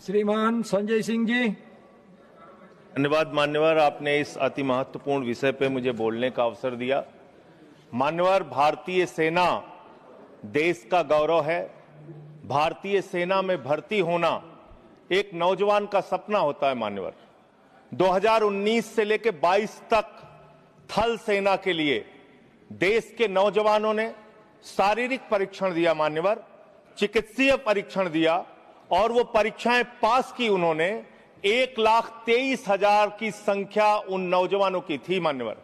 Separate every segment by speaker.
Speaker 1: श्रीमान संजय सिंह जी।
Speaker 2: धन्यवाद मान्यवर, आपने इस अति महत्वपूर्ण विषय पे मुझे बोलने का अवसर दिया। मान्यवर, भारतीय सेना देश का गौरव है। भारतीय सेना में भर्ती होना एक नौजवान का सपना होता है। मान्यवर, 2019 से लेकर 22 तक थल सेना के लिए देश के नौजवानों ने शारीरिक परीक्षण दिया, मान्यवर, चिकित्सीय परीक्षण दिया और वो परीक्षाएं पास की उन्होंने। 1,23,000 की संख्या उन नौजवानों की थी, मान्यवर।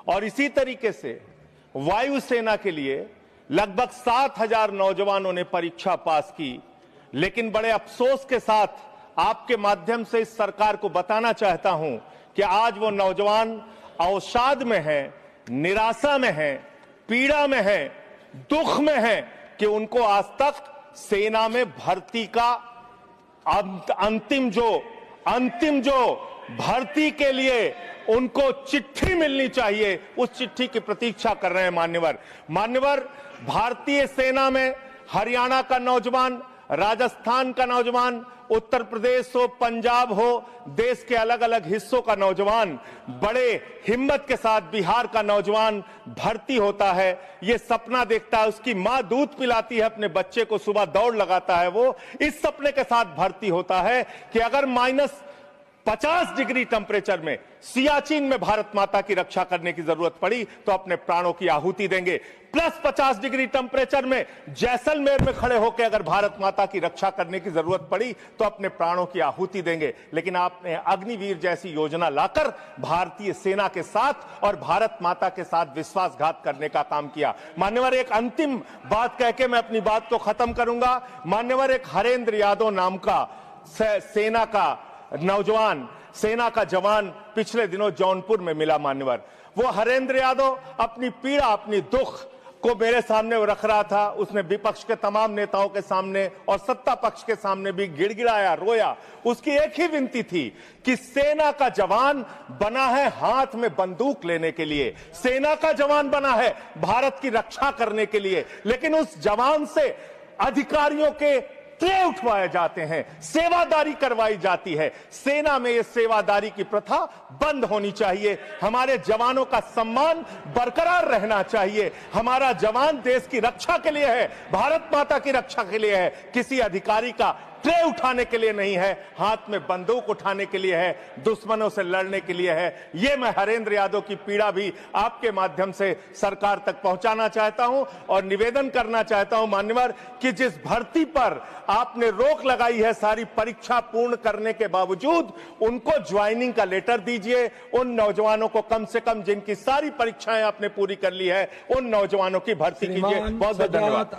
Speaker 2: और इसी तरीके से वायुसेना के लिए लगभग 7,000 नौजवानों ने परीक्षा पास की। लेकिन बड़े अफसोस के साथ आपके माध्यम से इस सरकार को बताना चाहता हूं कि आज वो नौजवान अवसाद में हैं, निराशा में हैं, पीड़ा में हैं, दुख में हैं कि उनको आज तक सेना में भर्ती का अंतिम जो भर्ती के लिए उनको चिट्ठी मिलनी चाहिए, उस चिट्ठी की प्रतीक्षा कर रहे हैं। मान्यवर, भारतीय सेना में हरियाणा का नौजवान, राजस्थान का नौजवान, उत्तर प्रदेश हो, पंजाब हो, देश के अलग अलग हिस्सों का नौजवान बड़े हिम्मत के साथ, बिहार का नौजवान भर्ती होता है। ये सपना देखता है, उसकी मां दूध पिलाती है अपने बच्चे को, सुबह दौड़ लगाता है, वो इस सपने के साथ भर्ती होता है कि अगर -50 डिग्री टेम्परेचर में सियाचिन में भारत माता की रक्षा करने की जरूरत पड़ी तो अपने प्राणों की आहुति देंगे। +50 डिग्री टेम्परेचर में जैसलमेर में खड़े होकर अगर भारत माता की रक्षा करने की जरूरत पड़ी तो अपने प्राणों की आहुति देंगे। लेकिन आपने अग्निवीर जैसी योजना लाकर भारतीय सेना के साथ और भारत माता के साथ विश्वासघात करने का काम किया। मान्यवर, एक अंतिम बात कह के मैं अपनी बात को खत्म करूंगा। मान्यवर, एक हरेंद्र यादव नाम का सेना का नौजवान, सेना का जवान पिछले दिनों जौनपुर में मिला। मान्यवर, वो हरेंद्र यादव अपनी पीड़ा, अपनी दुख को मेरे सामने रख रहा था। उसने विपक्ष के तमाम नेताओं के सामने और सत्ता पक्ष के सामने भी गिड़गिड़ाया, रोया। उसकी एक ही विनती थी कि सेना का जवान बना है हाथ में बंदूक लेने के लिए, सेना का जवान बना है भारत की रक्षा करने के लिए, लेकिन उस जवान से अधिकारियों के ट्रे उठवाए जाते हैं, सेवादारी करवाई जाती है। सेना में ये सेवादारी की प्रथा बंद होनी चाहिए। हमारे जवानों का सम्मान बरकरार रहना चाहिए। हमारा जवान देश की रक्षा के लिए है, भारत माता की रक्षा के लिए है, किसी अधिकारी का ट्रे उठाने के लिए नहीं है, हाथ में बंदूक उठाने के लिए है, दुश्मनों से लड़ने के लिए है। ये मैं हरेंद्र यादव की पीड़ा भी आपके माध्यम से सरकार तक पहुंचाना चाहता हूं और निवेदन करना चाहता हूं मान्यवर कि जिस भर्ती पर आपने रोक लगाई है सारी परीक्षा पूर्ण करने के बावजूद, उनको ज्वाइनिंग का लेटर दीजिए। उन नौजवानों को कम से कम जिनकी सारी परीक्षाएं आपने पूरी कर ली है, उन नौजवानों की भर्ती कीजिए। बहुत बहुत धन्यवाद।